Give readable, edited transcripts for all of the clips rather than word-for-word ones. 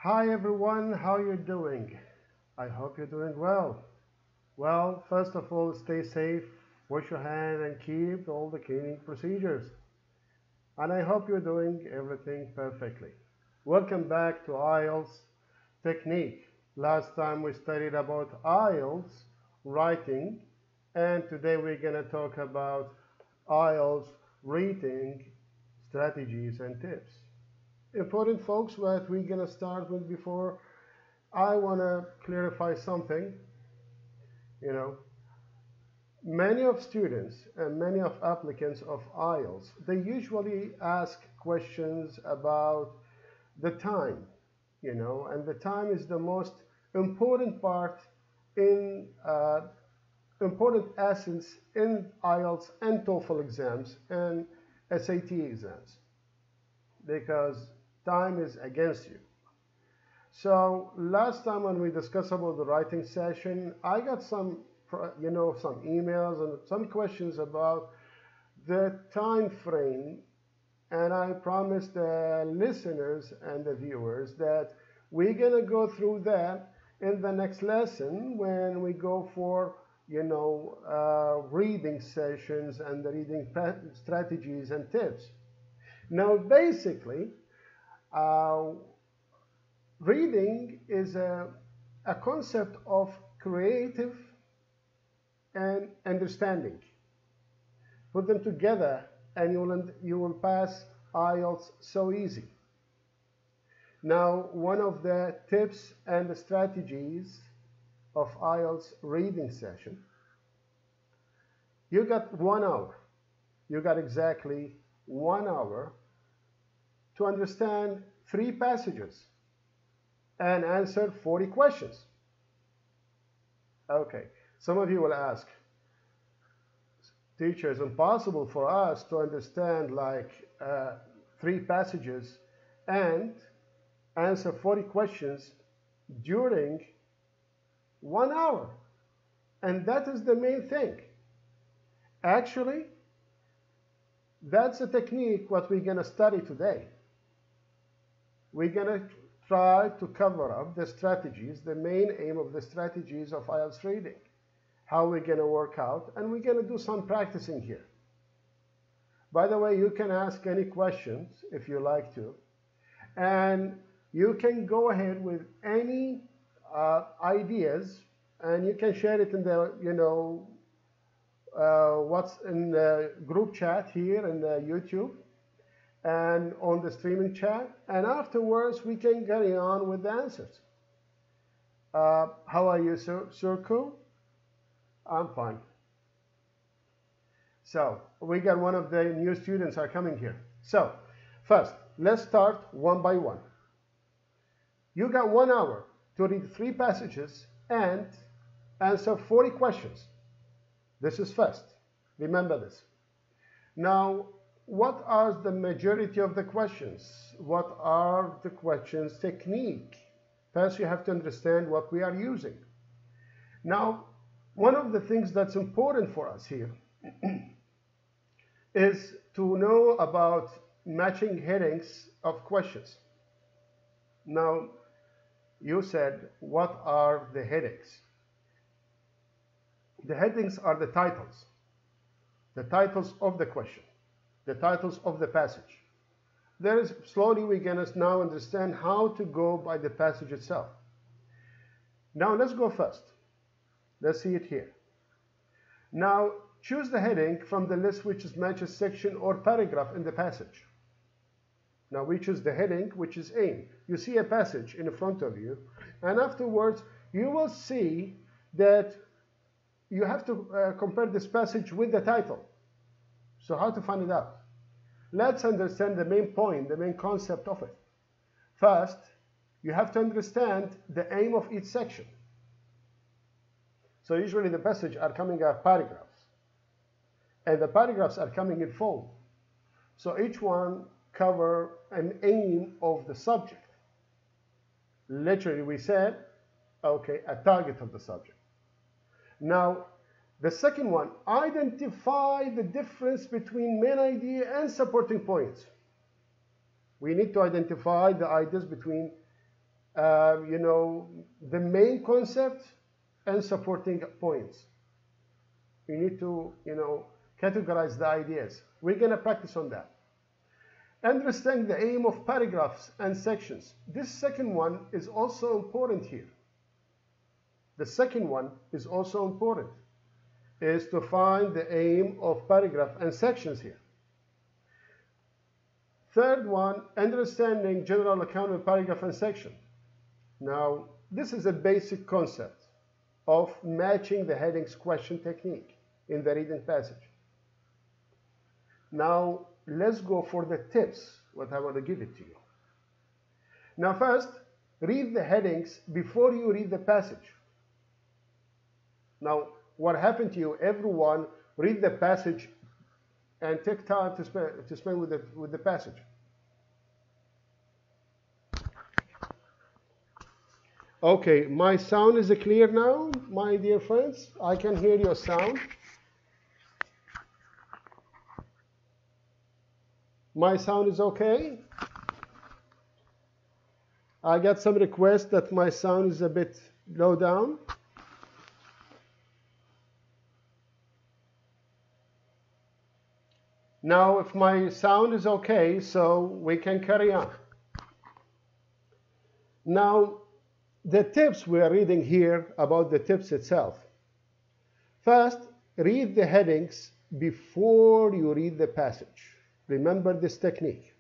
Hi everyone, how you doing? I hope you're doing well. Well, first of all, stay safe, wash your hand and keep all the cleaning procedures. And I hope you're doing everything perfectly. Welcome back to IELTS Technique. Last time we studied about IELTS writing, and today we're going to talk about IELTS reading strategies and tips. Important folks, what we're going to start with before I want to clarify something. Many of students and many of applicants of IELTS, they usually ask questions about the time, and the time is the most important part in important essence in IELTS and TOEFL exams and SAT exams, because time is against you. So last time when we discussed about the writing session, I got some emails and some questions about the time frame, and I promised the listeners and the viewers that we're gonna go through that in the next lesson when we go for reading sessions and the reading strategies and tips. Now basically, reading is a concept of creative and understanding. Put them together and you will pass IELTS so easy. Now, one of the tips and the strategies of IELTS reading session, you got 1 hour. You got exactly 1 hour to understand 3 passages and answer 40 questions. Okay, some of you will ask, teacher, it's impossible for us to understand like 3 passages and answer 40 questions during 1 hour. And that is the main thing. Actually, that's a technique what we're going to study today. We're going to try to cover up the strategies, the main aim of the strategies of IELTS reading, how we're going to work out, and we're going to do some practicing here. By the way, you can ask any questions if you like to, and you can go ahead with any ideas, and you can share it in the what's in the group chat here in the YouTube and on the streaming chat, and afterwards we can carry on with the answers. How are you, Surku? I'm fine. So we got one of the new students are coming here. So first, let's start one by one. You got 1 hour to read 3 passages and answer 40 questions. This is first. Remember this. Now, what are the majority of the questions? What are the questions technique? First, you have to understand what we are using. Now, one of the things that's important for us here is to know about matching headings of questions. Now, you said, what are the headings? The headings are the titles of the question, the titles of the passage. Slowly we're going to now understand how to go by the passage itself. Now let's go first. Let's see it here. Now choose the heading from the list which matches section or paragraph in the passage. Now we choose the heading which is aim. You see a passage in front of you, and afterwards you will see that you have to compare this passage with the title. So how to find it out? Let's understand the main point, the main concept of it. First, you have to understand the aim of each section. So usually the passage are coming as paragraphs, and the paragraphs are coming in full. So each one cover an aim of the subject. Literally we said, okay, a target of the subject. Now, the second one, identify the difference between main idea and supporting points. We need to identify the ideas between you know, the main concept and supporting points. You need to, you know, categorize the ideas. We're going to practice on that. Understand the aim of paragraphs and sections. This second one is also important here. The second one is also important, is to find the aim of paragraph and sections here. Third one, understanding general account of paragraph and section. Now, this is a basic concept of matching the headings question technique in the reading passage. Now, let's go for the tips, what I want to give it to you. Now, first, read the headings before you read the passage. Now, what happened to you, everyone read the passage and take time to spend with the passage. Okay, my sound is clear now, my dear friends. I can hear your sound. My sound is okay. I got some requests that my sound is a bit low down. Now, if my sound is okay, so we can carry on. Now, the tips we are reading here about the tips itself. First, read the headings before you read the passage. Remember this technique.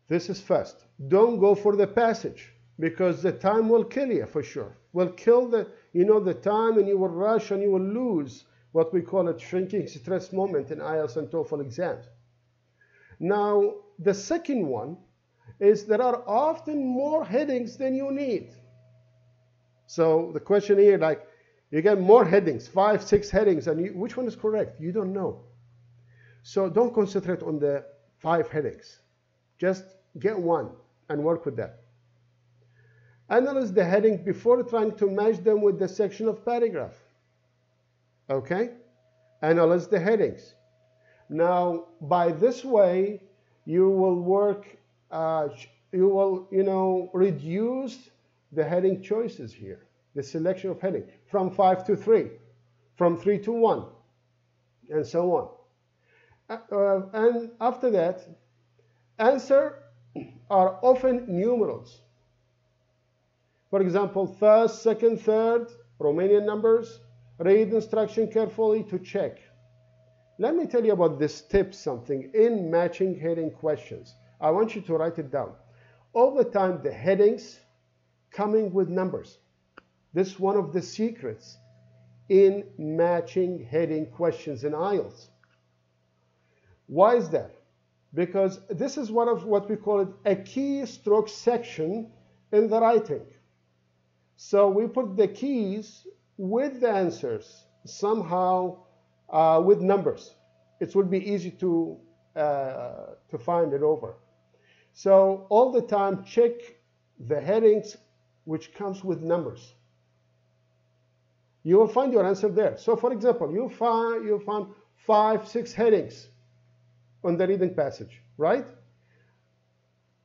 This is first. Don't go for the passage because the time will kill you for sure. Will kill the, you know, the time, and you will rush and you will lose what we call a shrinking stress moment in IELTS and TOEFL exams. Now, the second one is there are often more headings than you need. So the question here, like, you get more headings, 5, 6 headings, and which one is correct? You don't know. So don't concentrate on the 5 headings. Just get one and work with that. Analyze the heading before trying to match them with the section of paragraph. Okay? Analyze the headings. Now, by this way, you will work, you will, you know, reduce the heading choices here, the selection of heading, from 5 to 3, from 3 to 1, and so on. And after that, answers are often numerals. For example, first, second, third, Romanian numbers. Read instruction carefully to check. Let me tell you about this tip, something in matching heading questions. I want you to write it down. All the time, the headings coming with numbers. This is one of the secrets in matching heading questions in IELTS. Why is that? Because this is one of what we call it a keystroke section in the writing. So we put the keys with the answers, somehow with numbers. It would be easy to find it over. So all the time, check the headings which comes with numbers. You will find your answer there. So for example, you found 5, 6 headings on the reading passage, right?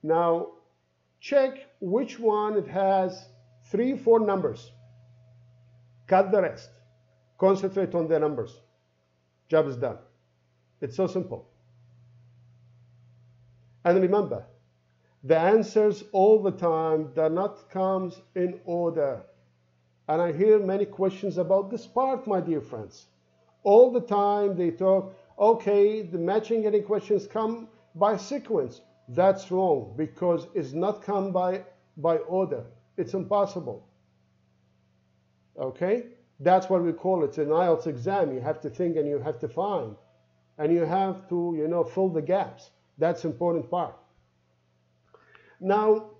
Now, check which one it has 3, 4 numbers. Cut the rest. Concentrate on the numbers. Job is done. It's so simple. And remember, the answers all the time do not come in order. And I hear many questions about this part, my dear friends. All the time they talk, okay, the matching heading questions come by sequence. That's wrong, because it's not come by order. It's impossible. Okay? That's what we call it. It's an IELTS exam. You have to think and you have to find. And you have to, you know, fill the gaps. That's the important part. Now,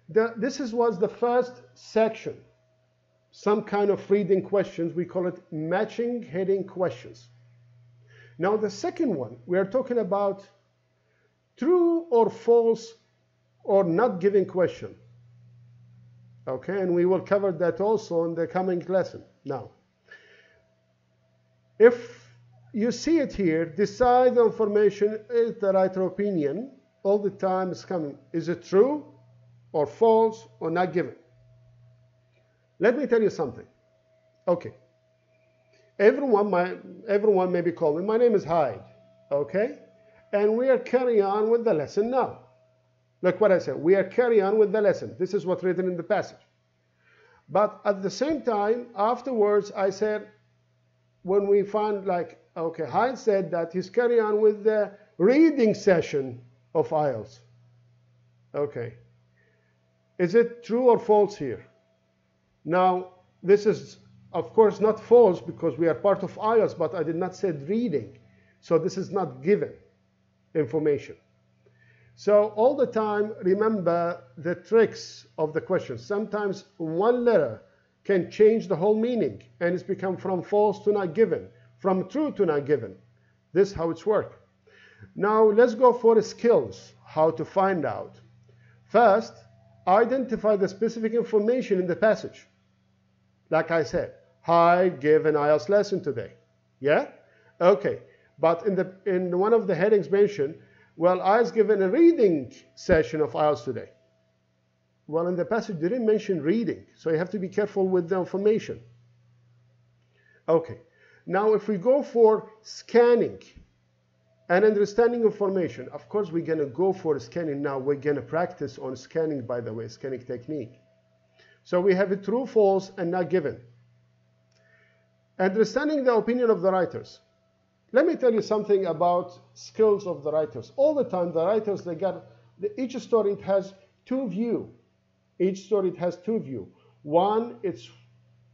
this was the first section. Some kind of reading questions. We call it matching heading questions. Now, the second one, we are talking about true or false or not giving question. Okay, and we will cover that also in the coming lesson. Now, if you see it here, decide the information is the right opinion. All the time is coming. Is it true? or false or not given. Let me tell you something. Okay. Everyone maybe call me. My name is Hyde. Okay? And we are carrying on with the lesson now. Look what I said. We are carrying on with the lesson. This is what's written in the passage. But at the same time, afterwards, I said, when we found like, okay, Hyde said that he's carrying on with the reading session of IELTS. Okay. Is it true or false here? Now, this is, of course, not false because we are part of IELTS, but I did not say reading. So this is not given information. So all the time, remember the tricks of the question. Sometimes one letter can change the whole meaning, and it's become from false to not given, from true to not given. This is how it's worked. Now let's go for the skills, how to find out. First, identify the specific information in the passage. Like I said, Hyde gave an IELTS lesson today. Yeah? Okay. But in one of the headings mentioned, well, I was given a reading session of IELTS today. Well, in the passage, they didn't mention reading, so you have to be careful with the information. Okay. Now, if we go for scanning and understanding information, of course, we're going to go for scanning now. We're going to practice on scanning, by the way, scanning technique. So we have a true, false, and not given. Understanding the opinion of the writers. Let me tell you something about skills of the writers. All the time, the writers, each story, it has two views. Each story, it has two views. One, it's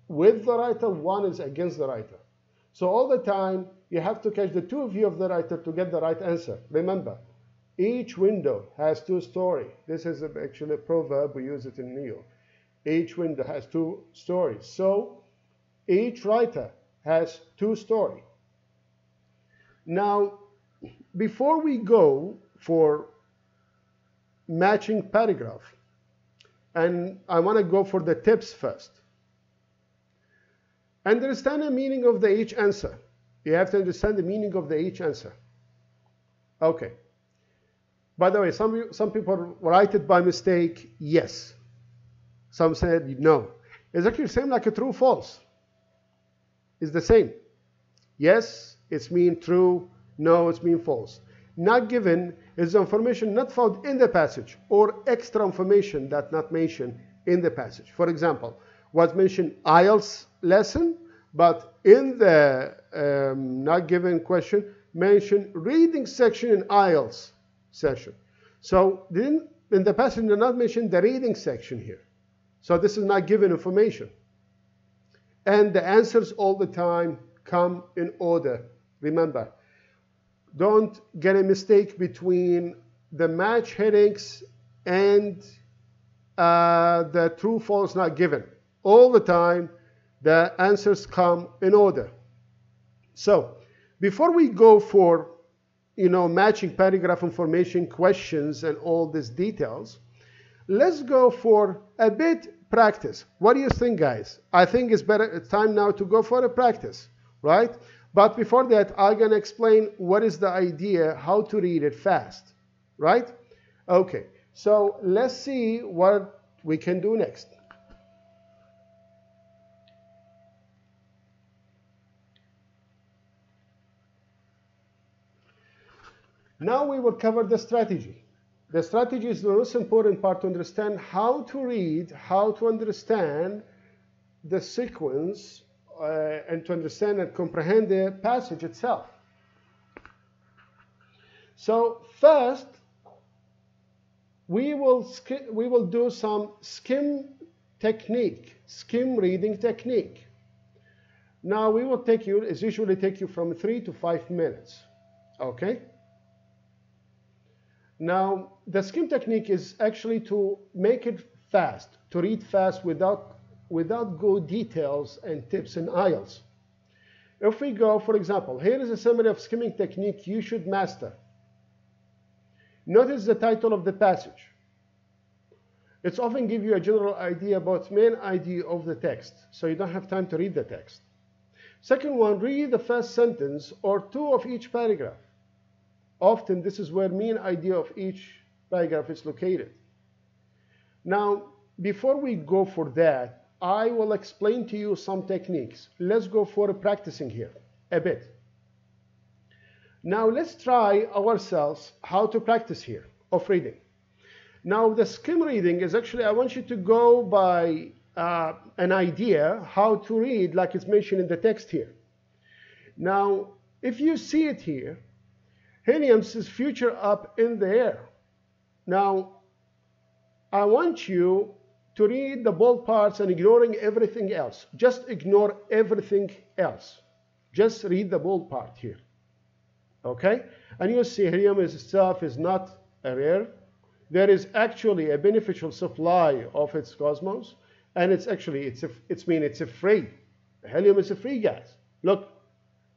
with the writer. One is against the writer. So all the time, you have to catch the two views of the writer to get the right answer. Remember, each window has two stories. This is actually a proverb. We use it in New York. Each window has two stories. So each writer has two stories. Now, before we go for matching paragraph, and I want to go for the tips first. Understand the meaning of each answer. You have to understand the meaning of each answer. Okay. By the way, some people write it by mistake, yes. Some said no. It's actually the same like a true, false. It's the same. Yes, it's mean true. No, it's mean false. Not given is information not found in the passage or extra information that not mentioned in the passage. For example, was mentioned IELTS lesson, but in the not given question mentioned reading section in IELTS session. So in the passage did not mention the reading section here. So this is not given information. And the answers all the time come in order. Remember, don't get a mistake between the match headings and the true, false, not given. All the time, the answers come in order. So, before we go for, matching paragraph information, questions, and all these details, let's go for a bit practice. What do you think, guys? I think it's time now to go for a practice, right? But before that, I'm going to explain what is the idea, how to read it fast, right? Okay, so let's see what we can do next. Now we will cover the strategy. The strategy is the most important part to understand how to read, how to understand the sequence, and to understand and comprehend the passage itself. So first, we will do some skim technique, skim reading technique. Now we will usually take you from 3 to 5 minutes. Okay? Now the skim technique is actually to make it fast, to read fast without go details and tips in IELTS. If we go, for example, here is a summary of skimming technique you should master. Notice the title of the passage. It's often give you a general idea about main idea of the text, so you don't have time to read the text. Second one, read the first sentence or two of each paragraph. Often this is where main idea of each paragraph is located. Now, before we go for that, I will explain to you some techniques. Let's go for practicing here a bit. Now, let's try ourselves how to practice here of reading. Now, the skim reading is actually, I want you to go by an idea how to read like it's mentioned in the text here. Now, if you see it here, helium says future up in the air. Now, I want you to read the bold parts and ignoring everything else. Just ignore everything else. Just read the bold part here. Okay? And you see helium itself is not rare. There is actually a beneficial supply of its cosmos, and it's actually, it's a free. Helium is a free gas. Look,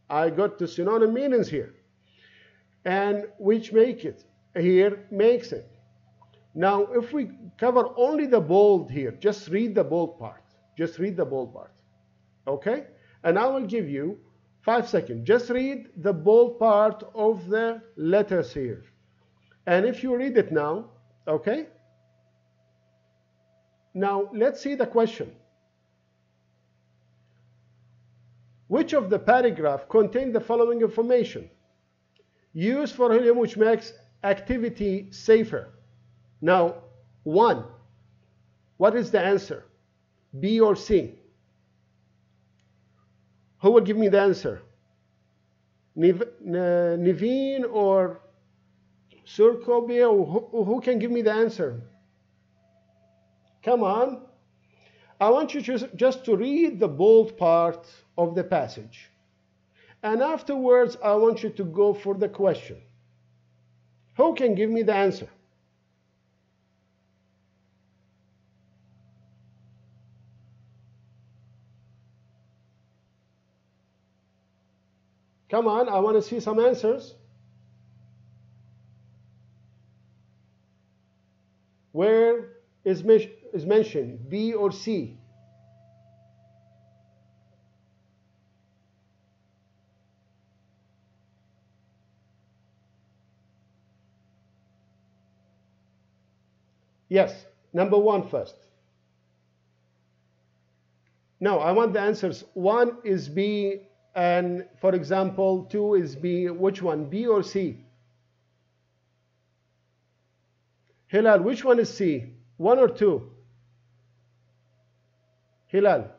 I got the synonym meanings here. And which make it, here makes it. Now, if we cover only the bold here, just read the bold part. Just read the bold part. Okay? And I will give you 5 seconds. Just read the bold part of the letters here. And if you read it now, okay? Now, let's see the question. Which of the paragraph contain the following information? Use for helium which makes activity safer. Now, 1. What is the answer? B or C? Who will give me the answer? Niveen or Surkobia? Who can give me the answer? Come on. I want you just to read the bold part of the passage. And afterwards, I want you to go for the question. Who can give me the answer? Come on, I want to see some answers. Where is mentioned, B or C? Yes, number 1 first. No, I want the answers. 1 is B, and for example, 2 is B. Which one, B or C? Hilal, which one is C? 1 or 2? Hilal,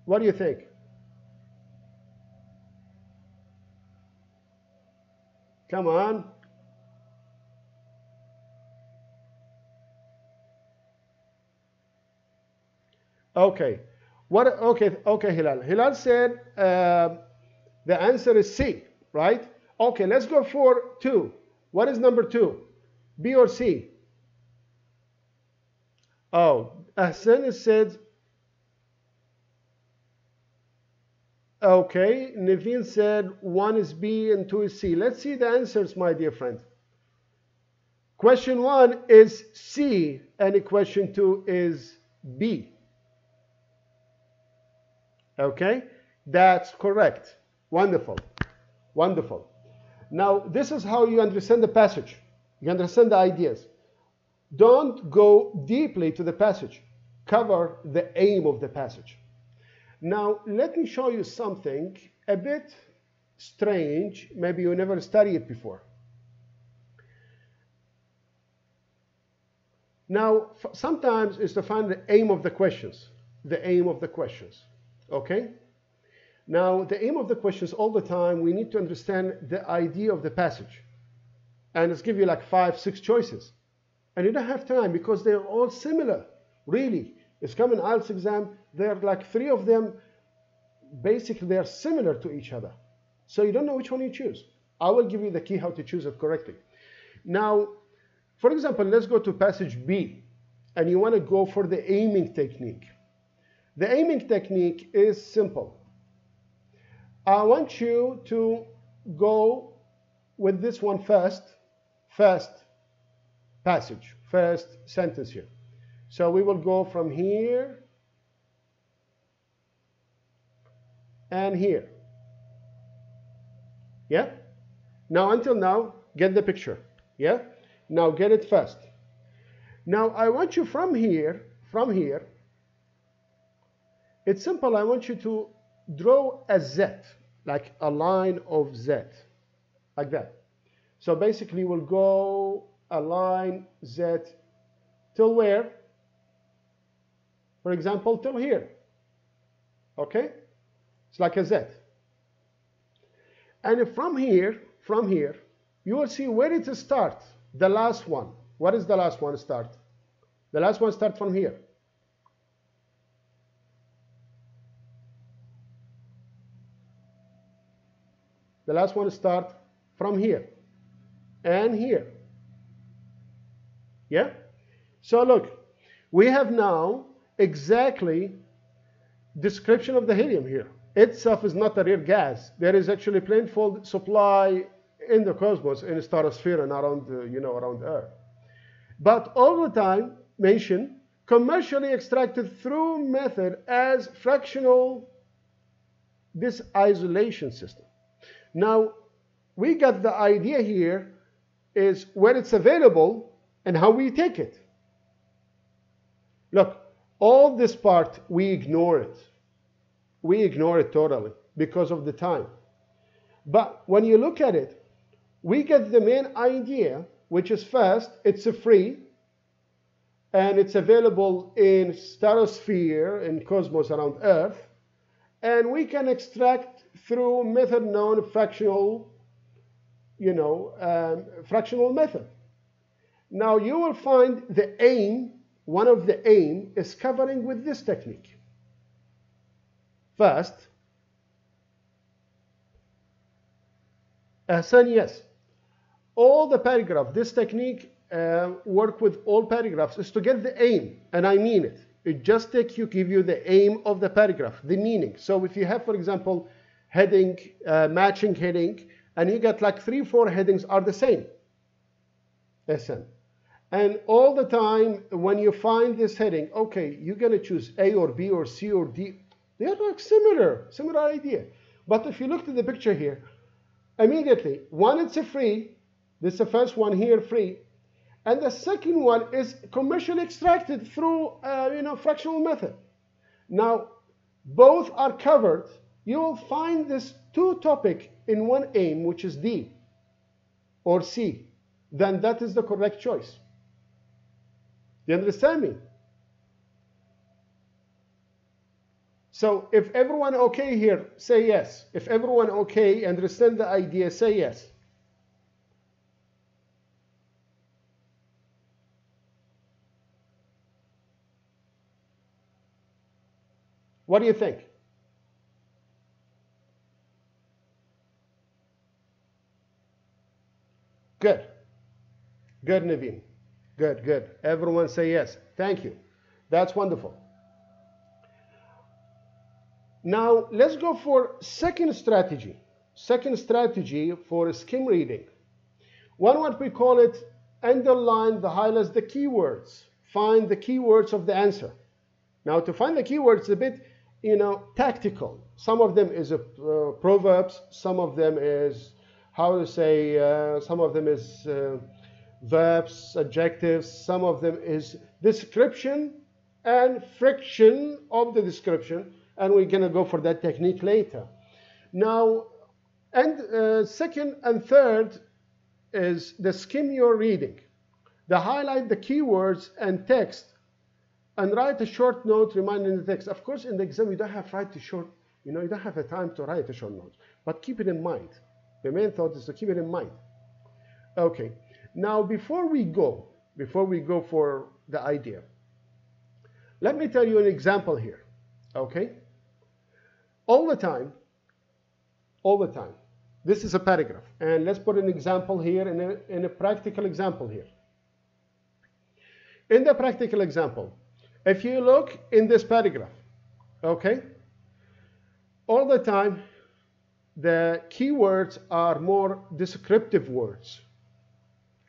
what do you think? Come on. Okay. Okay, Hilal. Hilal said the answer is C, right? Okay, let's go for 2. What is number 2? B or C? Oh, Ahsan said, okay, Naveen said 1 is B and 2 is C. Let's see the answers, my dear friend. Question 1 is C and question 2 is B. Okay, that's correct. Wonderful, wonderful. Now, this is how you understand the passage. You understand the ideas. Don't go deeply to the passage. Cover the aim of the passage. Now, let me show you something a bit strange. Maybe you never studied it before. Now, sometimes it's to find the aim of the questions. The aim of the questions. Okay? Now, the aim of the questions all the time, we need to understand the idea of the passage. And it's give you like 5, 6 choices. And you don't have time because they're all similar. Really. It's coming IELTS exam. There are like 3 of them. Basically, they are similar to each other. So you don't know which one you choose. I will give you the key how to choose it correctly. Now, for example, let's go to passage B. And you want to go for the aiming technique. The aiming technique is simple. I want you to go with this one first passage, first sentence here. So we will go from here and here. Yeah? Now, until now, get the picture. Yeah? Now get it fast. Now I want you from here, it's simple. I want you to draw a Z, like a line of Z, like that. So basically we'll go a line Z till where? For example, till here. Okay? It's like a Z. And from here, you will see where it starts. The last one. What is the last one start? The last one starts from here. The last one starts from here and here. Yeah? So look, we have now exactly description of the helium here. Itself is not a rare gas. There is actually plentiful supply in the cosmos, in the stratosphere and around, around Earth. But all the time mentioned commercially extracted through method as fractional disisolation system. Now, we got the idea here is where it's available and how we take it. Look, all this part, we ignore it. We ignore it totally because of the time. But when you look at it, we get the main idea, which is first, it's free, and it's available in stratosphere, in cosmos around Earth, and we can extract through method known fractional, fractional method. Now you will find the aim, one of the aim is covering with this technique. First, Hassan, yes. All the paragraph, this technique work with all paragraphs is to get the aim, and I mean it. It just give you the aim of the paragraph, the meaning. So if you have, for example, heading, matching heading, and you get like 3-4 headings are the same. Listen. And all the time when you find this heading, okay, you're going to choose A or B or C or D. They are like similar idea. But if you look at the picture here, immediately, one, it's a free. This is the first one here, free. And the second one is commercially extracted through, fractional method. Now, both are covered. You will find this two topic in one aim, which is D or C. Then that is the correct choice. You understand me? So if everyone okay here, say yes. If everyone okay, understand the idea, say yes. What do you think? Good. Good, Naveen. Good, good. Everyone say yes. Thank you. That's wonderful. Now, let's go for second strategy. Second strategy for skim reading. One, what we call it, underline the highlights, the keywords. Find the keywords of the answer. Now, to find the keywords is a bit, tactical. Some of them is proverbs. Some of them is, how to say, some of them is verbs, adjectives. Some of them is description and friction of the description. And we're going to go for that technique later. Now, and second and third is the skim your reading. The highlight the keywords and text and write a short note reminding the text. Of course, in the exam, you don't have to write a short, you don't have the time to write a short note, but keep it in mind. The main thought is to keep it in mind. Okay. Now, before we go for the idea, let me tell you an example here. Okay. All the time, this is a paragraph. And let's put an example here, in a practical example here. In the practical example, if you look in this paragraph, okay, all the time, the keywords are more descriptive words.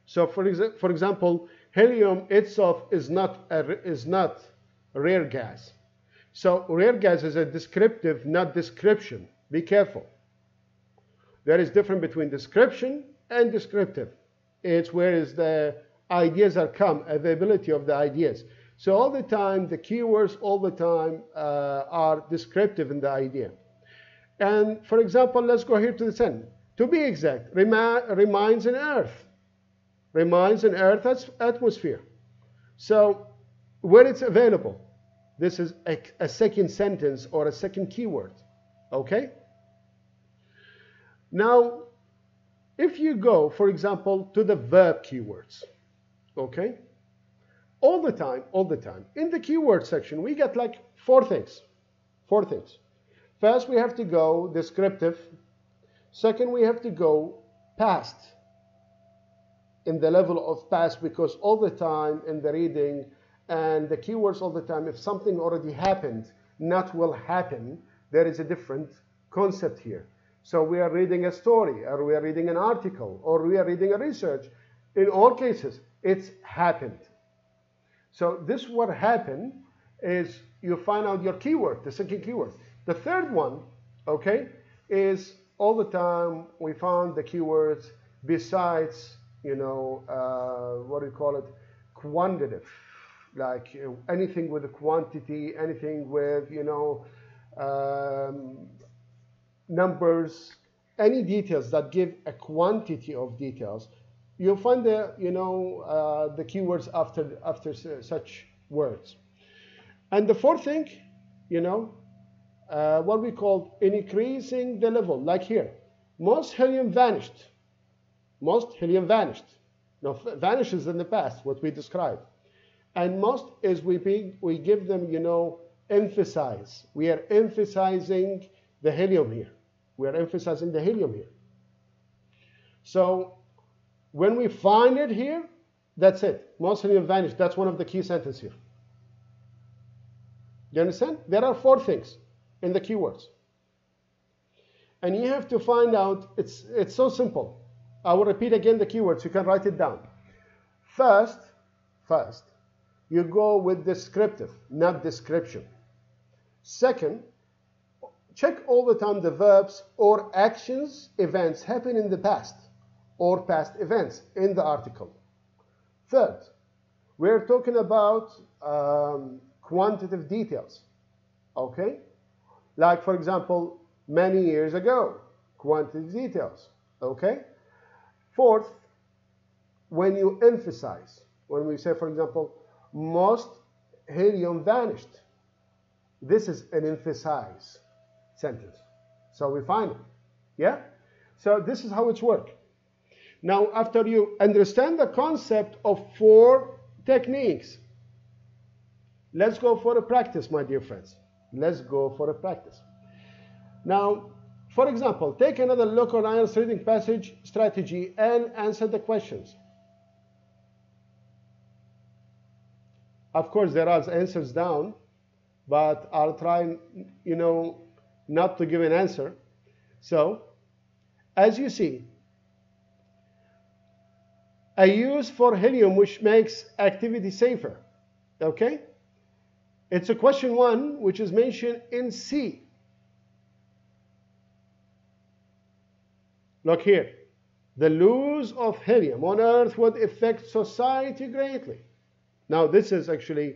So for example, helium itself is not a rare gas. So rare gas is a descriptive, not description. Be careful. There is difference between description and descriptive. It's where is the ideas are come, availability of the ideas. So all the time, the keywords all the time are descriptive in the idea. And for example, let's go here to the sentence. To be exact, reminds an earth. Reminds an earth atmosphere. So where it's available, this is a second sentence or a second keyword. Okay? Now, if you go, for example, to the verb keywords, okay? All the time, in the keyword section, we get like four things. First, we have to go descriptive. Second, we have to go past, in the level of past, because all the time in the reading and the keywords all the time, if something already happened, not will happen, there is a different concept here. So we are reading a story, or we are reading an article, or we are reading a research. In all cases, it's happened. So this what happened is you find out your keyword, the second keyword. The third one, okay, is all the time we found the keywords besides, you know, what do you call it, quantitative, like anything with a quantity, anything with, you know, numbers, any details that give a quantity of details. You'll find the, you know, the keywords after such words. And the fourth thing, you know, what we call increasing the level, like here. Most helium vanished. Most helium vanished. Now, vanishes in the past, what we described. And most is we give them, you know, emphasize. We are emphasizing the helium here. We are emphasizing the helium here. So when we find it here, that's it. Most helium vanished. That's one of the key sentences here. You understand? There are four things in the keywords. And you have to find out, it's so simple. I will repeat again the keywords. You can write it down. First, you go with descriptive, not description. Second, check all the time the verbs or actions, events happen in the past or past events in the article. Third, we're talking about quantitative details, okay? Like, for example, many years ago, quantitative details, okay? Fourth, when you emphasize, when we say, for example, most helium vanished, this is an emphasize sentence. So we find it, yeah? So this is how it's worked. Now, after you understand the concept of four techniques, let's go for a practice, my dear friends. Let's go for a practice. Now, for example, take another look on IELTS reading passage strategy and answer the questions. Of course, there are answers down, but I'll try, you know, not to give an answer. So, as you see, a use for helium which makes activity safer, okay? It's a question one which is mentioned in C. Look here. The loss of helium on Earth would affect society greatly. Now this is actually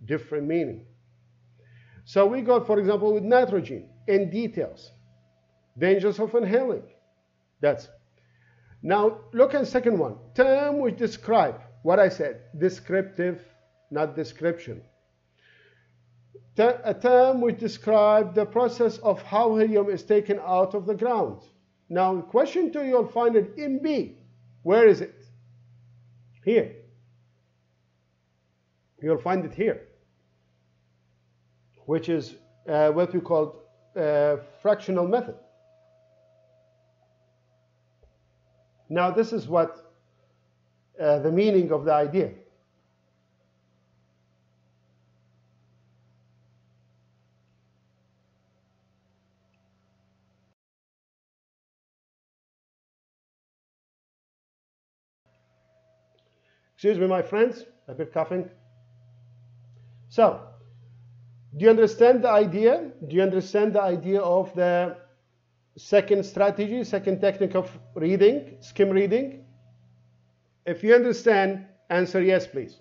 different meaning. So we got, for example, with nitrogen in details. Dangers of inhaling. That's. Now look at the second one. Term which describe what I said. Descriptive, not description. A term which describes the process of how helium is taken out of the ground. Now, question two, you'll find it in B. Where is it? Here. You'll find it here, which is what we call fractional method. Now, this is what the meaning of the idea. Excuse me, my friends, a bit coughing. So, do you understand the idea? Do you understand the idea of the second strategy, second technique of reading, skim reading? If you understand, answer yes, please.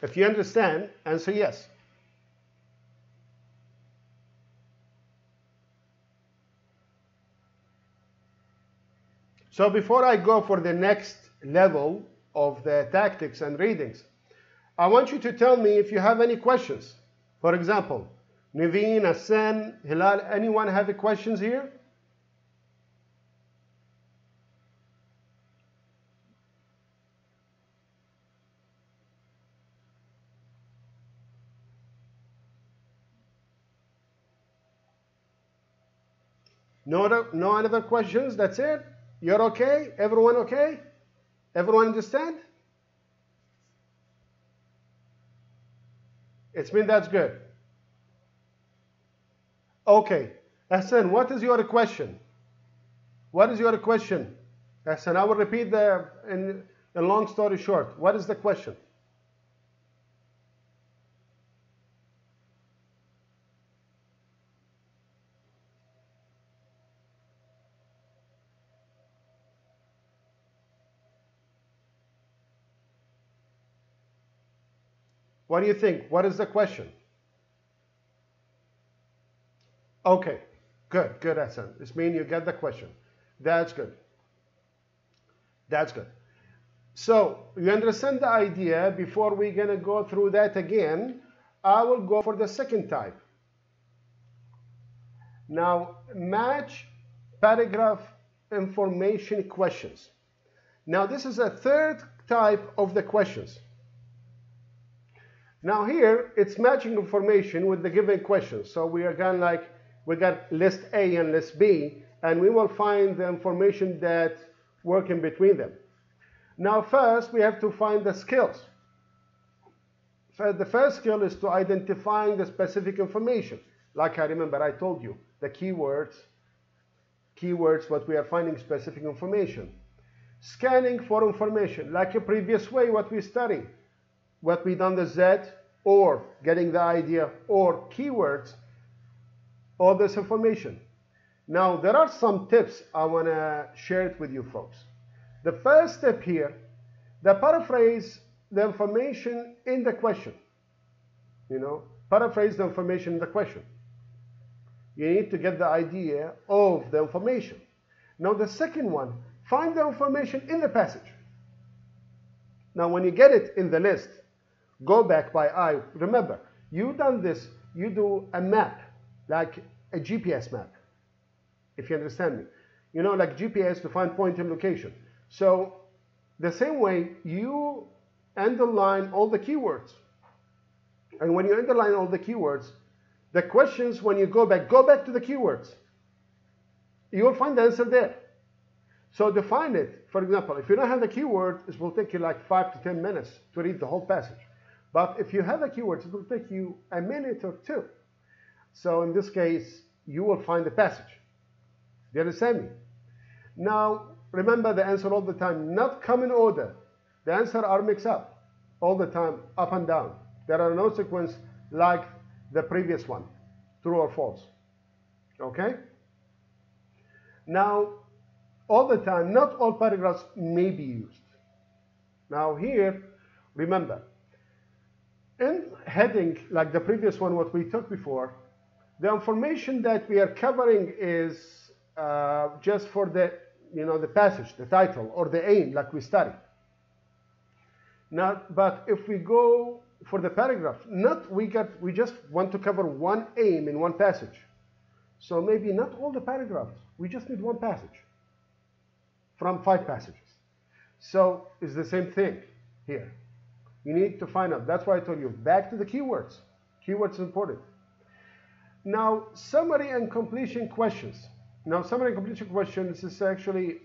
If you understand, answer yes. So before I go for the next level of the tactics and readings, I want you to tell me if you have any questions. For example, Niveen, Hassan, Hilal, anyone have any questions here? No other questions? That's it? You're okay? Everyone okay? Everyone understand? It's been that's good. Okay. Hassan, what is your question? What is your question? Hassan, I will repeat in a long story short. What is the question? What do you think? What is the question? Okay, good, Hassan. This means you get the question. That's good. That's good. So, you understand the idea. Before we're going to go through that again, I will go for the second type. Now, match paragraph information questions. Now, this is a third type of the questions. Now here, it's matching information with the given questions. So we are going like, we got list A and list B, and we will find the information that work in between them. Now first, we have to find the skills. So the first skill is to identifying the specific information. Like I remember, I told you, the keywords, what we are finding specific information. Scanning for information, like a previous way, what we study. What we done the Z, or getting the idea, or keywords, all this information. Now, there are some tips I want to share it with you folks. The first step here, the paraphrase the information in the question. You know, paraphrase the information in the question. You need to get the idea of the information. Now, the second one, find the information in the passage. Now, when you get it in the list, go back by eye. Remember, you done this, you do a map, like a GPS map, if you understand me. You know, like GPS to find point and location. So, the same way, you underline all the keywords. And when you underline all the keywords, the questions, when you go back to the keywords. You will find the answer there. So define it. For example, if you don't have the keyword, it will take you like 5 to 10 minutes to read the whole passage. But if you have the keywords, it will take you a minute or two. So in this case, you will find the passage. Do you understand me? Now, remember the answer all the time, not come in order. The answers are mixed up all the time, up and down. There are no sequence like the previous one, true or false. Okay? Now, all the time, not all paragraphs may be used. Now here, remember, in heading, like the previous one, what we took before, the information that we are covering is just for the, the passage, the title, or the aim, like we studied. Now, but if we go for the paragraph, we just want to cover one aim in one passage. So maybe not all the paragraphs, we just need one passage from 5 passages. So it's the same thing here. You need to find out. That's why I told you, back to the keywords. Keywords is important. Now, summary and completion questions. Now, summary and completion questions is actually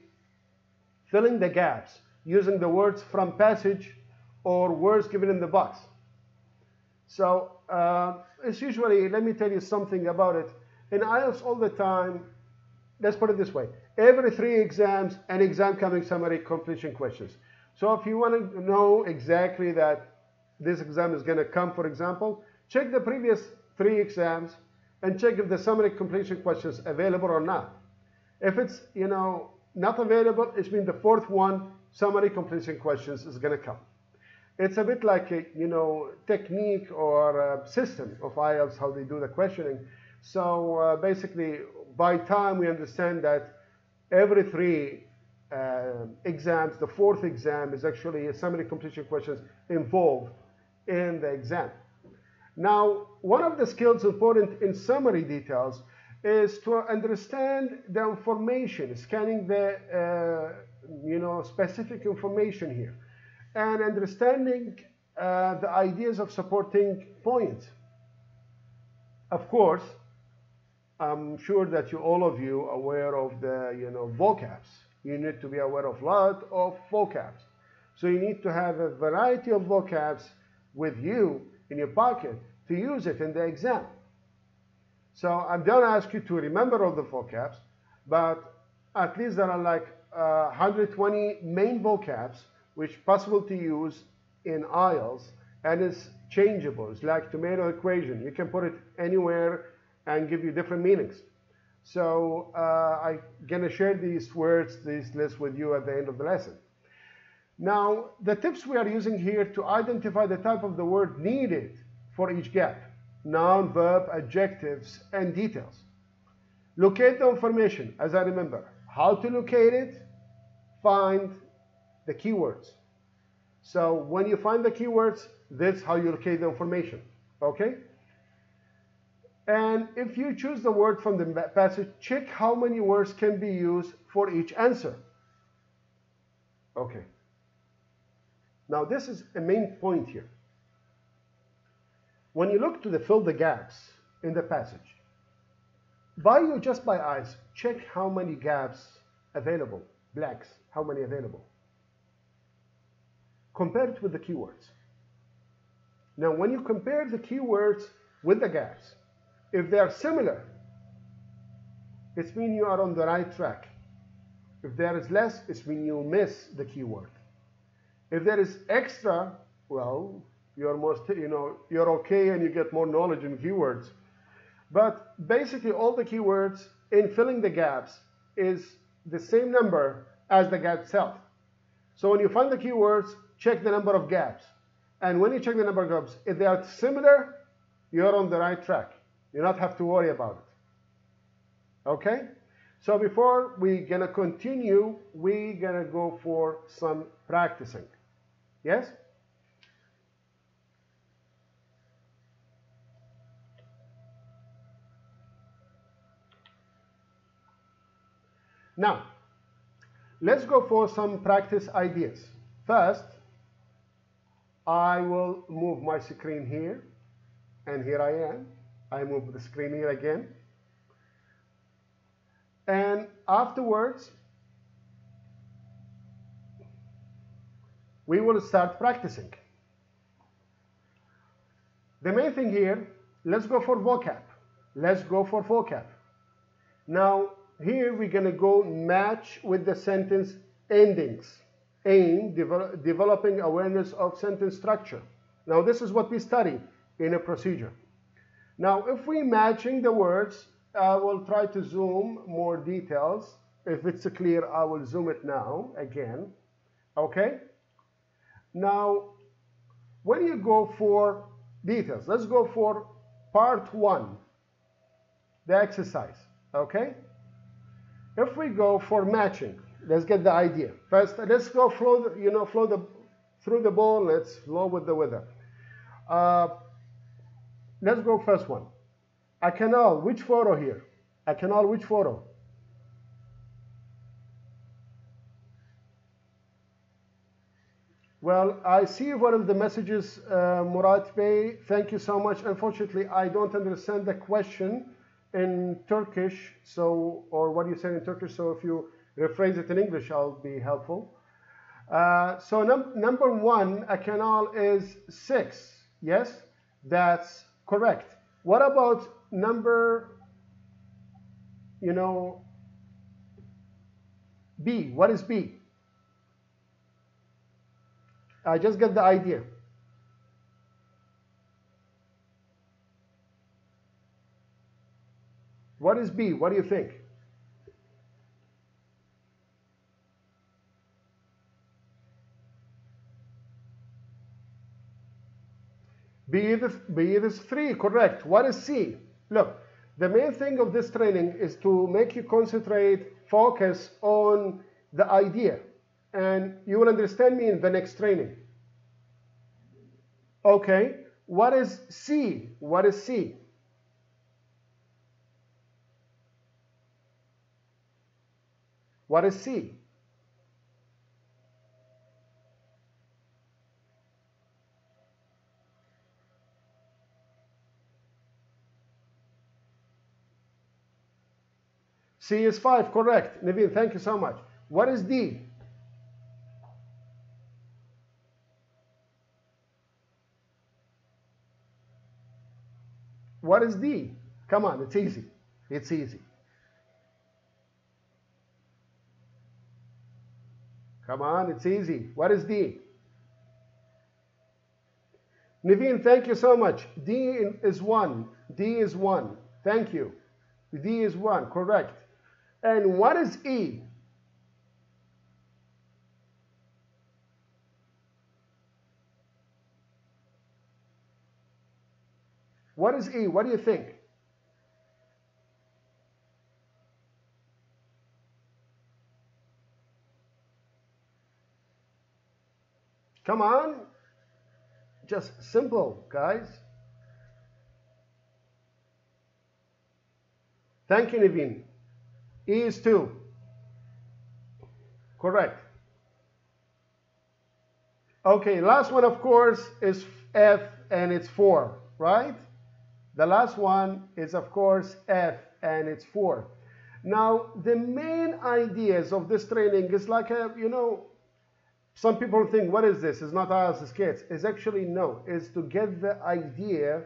filling the gaps using the words from passage or words given in the box. So it's usually, let me tell you something about it. In IELTS all the time, let's put it this way. Every 3 exams, an exam coming summary completion questions. So if you want to know exactly that this exam is going to come, for example, check the previous 3 exams and check if the summary completion questions available or not. If it's, not available, it means the fourth one, summary completion questions, is going to come. It's a bit like a, technique or a system of IELTS, how they do the questioning. So basically, by time we understand that every 3 exams, the 4th exam is actually a summary completion questions involved in the exam. Now, one of the skills important in summary details is to understand the information, scanning the specific information here, and understanding the ideas of supporting points. Of course, I'm sure that all of you are aware of the vocabs. You need to be aware of a lot of vocabs. So you need to have a variety of vocabs with you in your pocket to use it in the exam. So I don't ask you to remember all the vocabs, but at least there are like 120 main vocabs which possible to use in IELTS, and it's changeable. It's like tomato equation. You can put it anywhere and give you different meanings. So I'm going to share these words, these lists with you at the end of the lesson. Now, the tips we are using here to identify the type of the word needed for each gap: noun, verb, adjectives, and details. Locate the information, as I remember. How to locate it? Find the keywords. So when you find the keywords, that's how you locate the information, okay? And if you choose the word from the passage, check how many words can be used for each answer. Okay. Now this is a main point here. When you look to fill the gaps in the passage, just by eyes, check how many gaps available, blanks, how many available. Compare it with the keywords. Now when you compare the keywords with the gaps, if they are similar, it means you are on the right track. If there is less, it means you miss the keyword. If there is extra, well, you're okay and you get more knowledge in keywords. But basically all the keywords in filling the gaps is the same number as the gap itself. So when you find the keywords, check the number of gaps. And when you check the number of gaps, if they are similar, you're on the right track. You don't have to worry about it. Okay? So before we're going to continue, we're going to go for some practicing. Yes? Now, let's go for some practice ideas. First, I will move my screen here, and here I am. I move the screen here again. And afterwards, we will start practicing. The main thing here, let's go for vocab. Let's go for vocab. Now, here we're going to go match with the sentence endings. Aim, developing awareness of sentence structure. Now, this is what we study in a procedure. Now, if we're matching the words, I will try to zoom more details. If it's clear, I will zoom it now again. Okay? Now, when you go for details, let's go for part 1, the exercise. Okay? If we go for matching, let's get the idea. First, let's go through the ball. Let's flow with the weather. Let's go first one. A canal, which photo here? A canal, which photo? Well, I see one of the messages, Murat Bey. Thank you so much. Unfortunately, I don't understand the question in Turkish, or what you said in Turkish, so if you rephrase it in English, I'll be helpful. So number 1, a canal is 6. Yes, that's correct. What about number, B? What is B? I just get the idea. What is B? What do you think? B is 3, correct. What is C? Look, the main thing of this training is to make you concentrate, focus on the idea. And you will understand me in the next training. Okay, what is C? What is C? What is C? C is 5, correct. Naveen, thank you so much. What is D? What is D? Come on, it's easy. It's easy. Come on, it's easy. What is D? Naveen, thank you so much. D is 1. D is 1. Thank you. D is 1, correct. And what is E? What is E? What do you think? Come on. Just simple, guys. Thank you, Naveen. E is 2. Correct. Okay, last one, of course, is F, and it's 4, right? The last one is, of course, F, and it's 4. Now, the main ideas of this training is like a, some people think, what is this? It's not IELTS, it's kids. It's actually no. It's to get the idea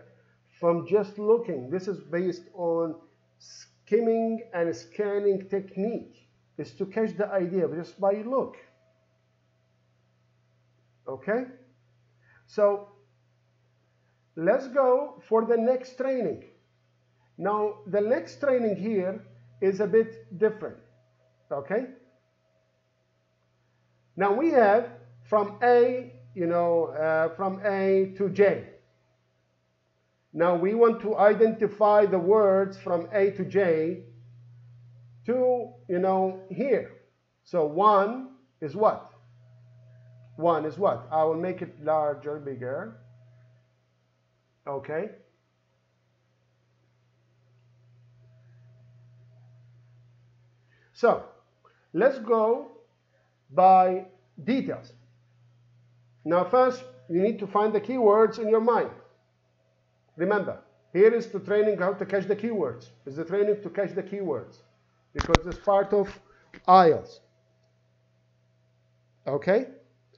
from just looking. This is based on skimming and scanning technique. Is to catch the idea just by look. Okay? So, let's go for the next training. Now, the next training here is a bit different. Okay? Now we have from A, from A to J. Now we want to identify the words from A to J to, here. So 1 is what? 1 is what? I will make it larger, bigger. Okay. So let's go by details. Now first, you need to find the keywords in your mind. Remember, here is the training how to catch the keywords. It's the training to catch the keywords because it's part of IELTS. Okay?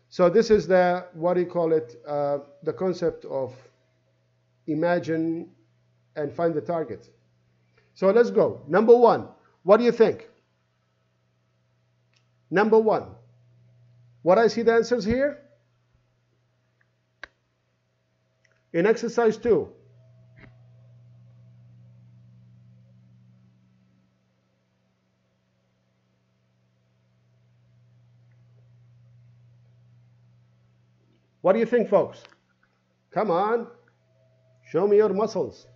So this is the, the concept of imagine and find the target. So let's go. Number 1, what do you think? Number 1. What I see the answers here? In exercise 2. What do you think, folks? Come on. Show me your muscles.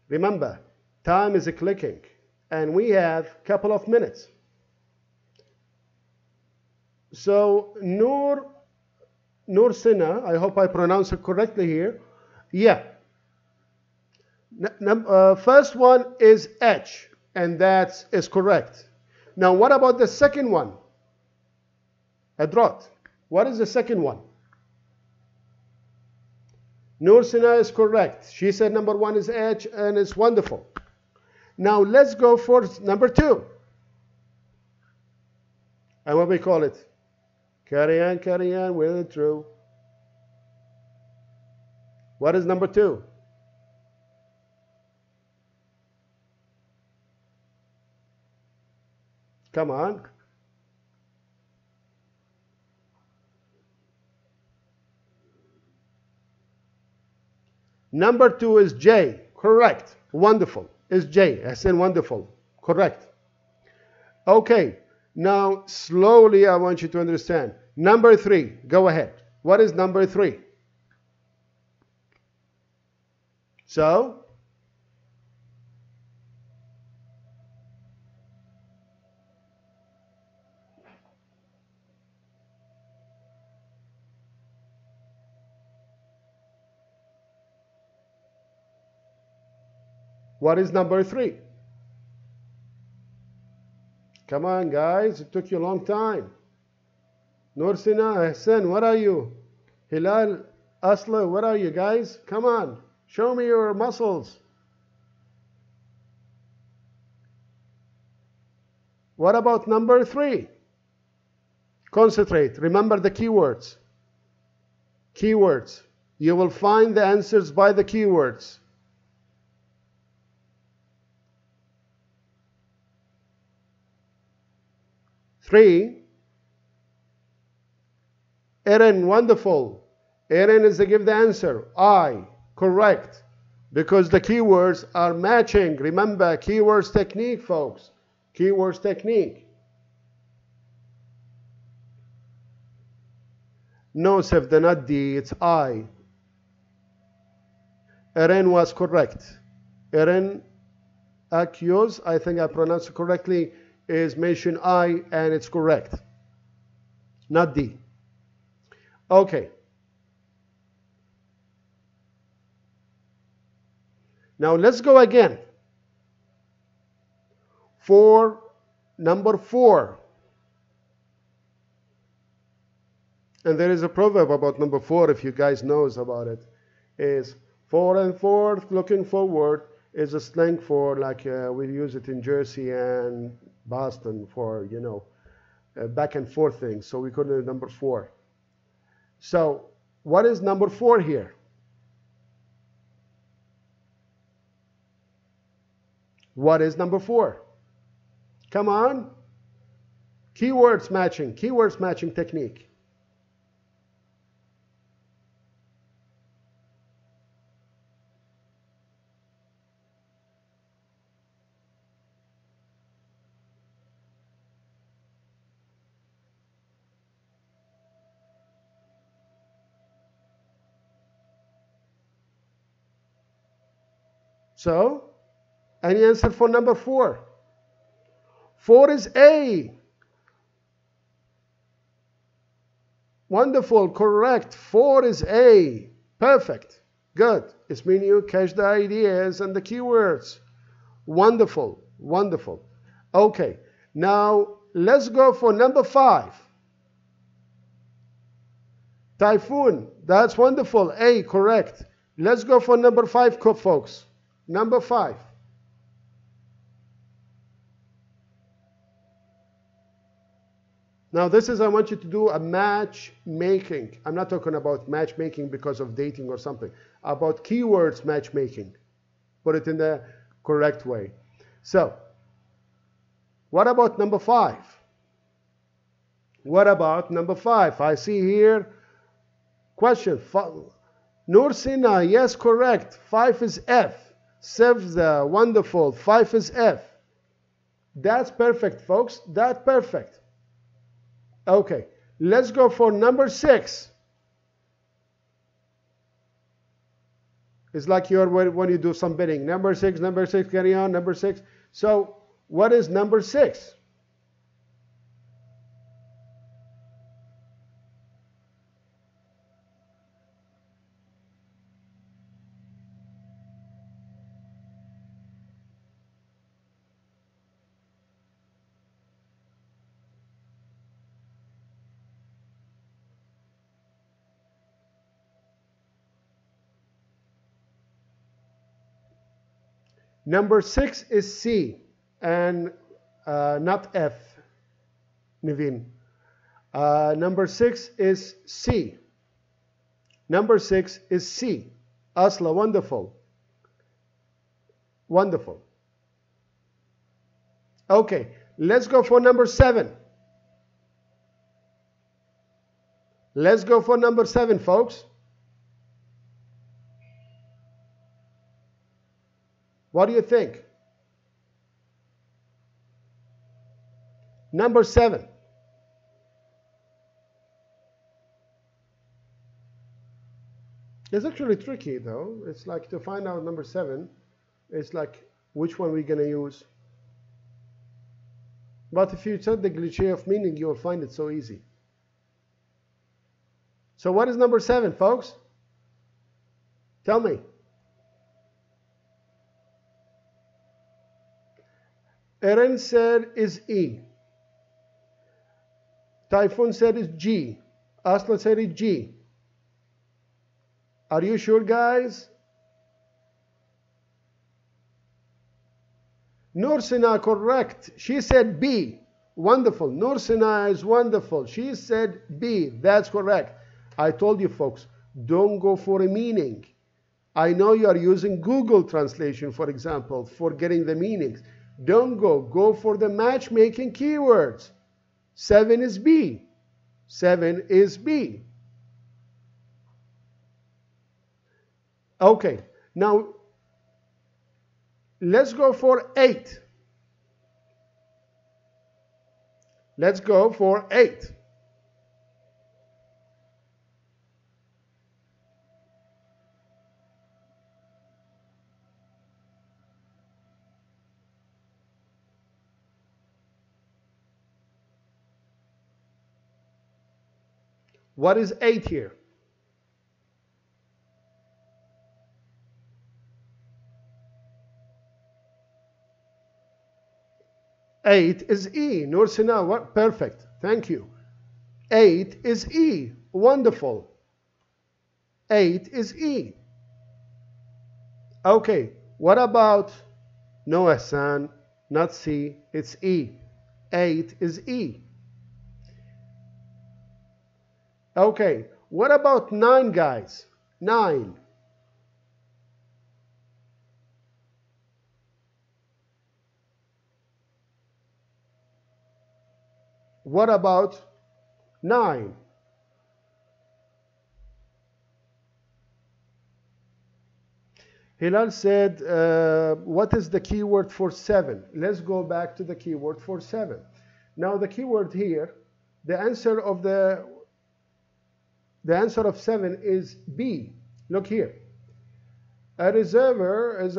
Remember, time is clicking, and we have a couple of minutes. So, Nur Sina, I hope I pronounce it correctly here. Yeah. First one is H, and that is correct. Now, what about the second one? Adrat. What is the second one? Nur Sina is correct. She said number 1 is H, and it's wonderful. Now, let's go for number 2. And what we call it? Carry on, with it through. What is number 2? Come on. Number 2 is J. Correct. Wonderful. Is J. I said wonderful. Correct. Okay, now slowly I want you to understand. Number 3, go ahead. What is number 3? So, what is number 3? Come on, guys. It took you a long time. Nursina, Hassan, what are you? Hilal, Asla, what are you, guys? Come on. Show me your muscles. What about number 3? Concentrate. Remember the keywords. Keywords. You will find the answers by the keywords. Three. Erin, wonderful. Erin is to give the answer. I, correct. Because the keywords are matching. Remember, keywords technique, folks. Keywords technique. No, Sevda, not D, it's I. Erin was correct. Erin Akyos, I think I pronounced it correctly, is mentioned I, and it's correct. Not D. Okay. Now let's go again. For number 4. And there is a proverb about number 4, if you guys knows about it, is 4 and forth, looking forward, is a slang for, like, we use it in Jersey and Boston for, you know, back and forth things. So we call it number 4. So what is number 4 here? What is number 4? Come on. Keywords matching technique. So, any answer for number 4? 4 is A. Wonderful, correct. 4 is A. Perfect. Good. It's meaning you catch the ideas and the keywords. Wonderful, wonderful. Okay, now let's go for number 5. Typhoon, that's wonderful. A, correct. Let's go for number 5, folks. Number 5. Now this is, I want you to do a matchmaking. I'm not talking about matchmaking because of dating or something. About keywords matchmaking. Put it in the correct way. So, what about number 5? What about number 5? I see here, question. Nursina, yes, correct. 5 is F. Sevda, wonderful. 5 is F. That's perfect, folks. That's perfect. Okay, let's go for number 6. It's like when you do some bidding. Number 6, carry on, number 6. So, what is number 6? Number 6 is C, and not F, Nivin. Number 6 is C. Number 6 is C. Asla, wonderful. Wonderful. Okay, let's go for number 7. Let's go for number 7, folks. What do you think? Number 7. It's actually tricky though. It's like to find out number 7, it's like which one we're going to use. But if you set the cliché of meaning, you'll find it so easy. So what is number 7, folks? Tell me. Eren said is E. Typhoon said is G. Asla said is G. Are you sure, guys? Nursina, correct. She said B. Wonderful. Nursina is wonderful. She said B. That's correct. I told you, folks, don't go for a meaning. I know you are using Google Translation, for example, for getting the meanings. Don't go. Go for the matchmaking keywords. 7 is B. 7 is B. Okay. Now, let's go for 8. Let's go for 8. What is 8 here? Eight is E. Nursina, what? Perfect. Thank you. 8 is E. Wonderful. 8 is E. Okay. What about no Hassan, not C, it's E. 8 is E. Okay. What about 9, guys? 9. What about 9? Hilal said, what is the keyword for 7? Let's go back to the keyword for 7. Now the keyword here, the answer of 7 is B. Look here. A reservoir is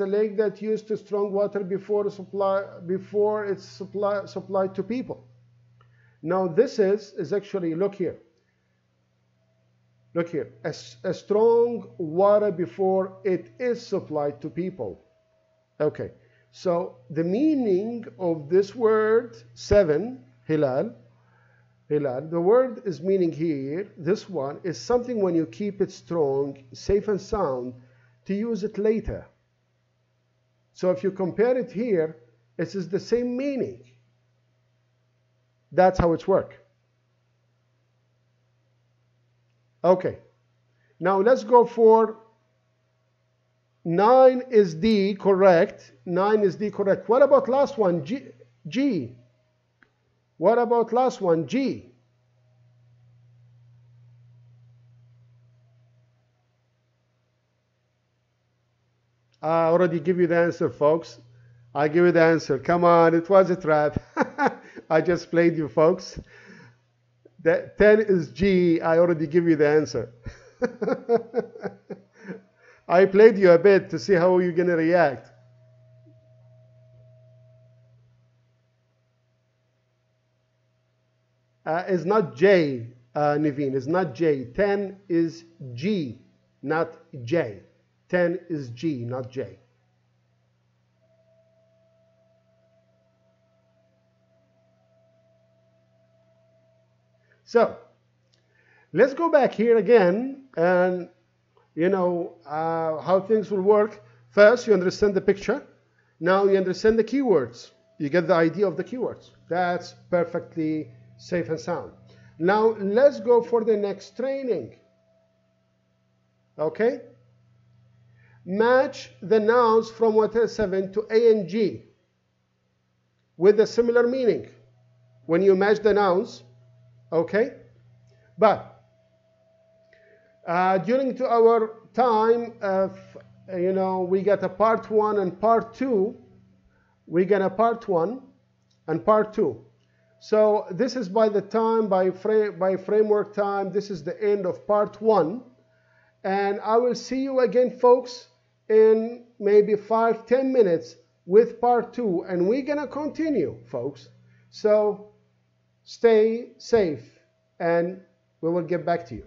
a lake that used to strong water before it's supplied to people. Now this is actually, look here. Look here, a strong water before it is supplied to people. Okay, so the meaning of this word 7, Hilal, the word is meaning here, this one is something when you keep it strong, safe and sound, to use it later. So if you compare it here, it is the same meaning. That's how it's work. Okay. Now let's go for 9 is D, correct. 9 is D, correct. What about last one? G. What about last one? G. I already give you the answer, folks. I give you the answer. Come on, it was a trap. I just played you, folks. The 10 is G. I already give you the answer. I played you a bit to see how you're going to react. It's not J, Naveen. It's not J. 10 is G, not J. 10 is G, not J. So let's go back here again and you know how things will work. First, you understand the picture. Now you understand the keywords. You get the idea of the keywords. That's perfectly safe and sound. Now let's go for the next training. Okay? Match the nouns from what 7 to A and G with a similar meaning. When you match the nouns, okay? But during to our time of, you know, we got a part 1 and part 2. We got a part 1 and part 2. So this is by the time, by framework time, this is the end of part 1. And I will see you again, folks, in maybe 5-10 minutes with part 2. And we're going to continue, folks. So stay safe and we will get back to you.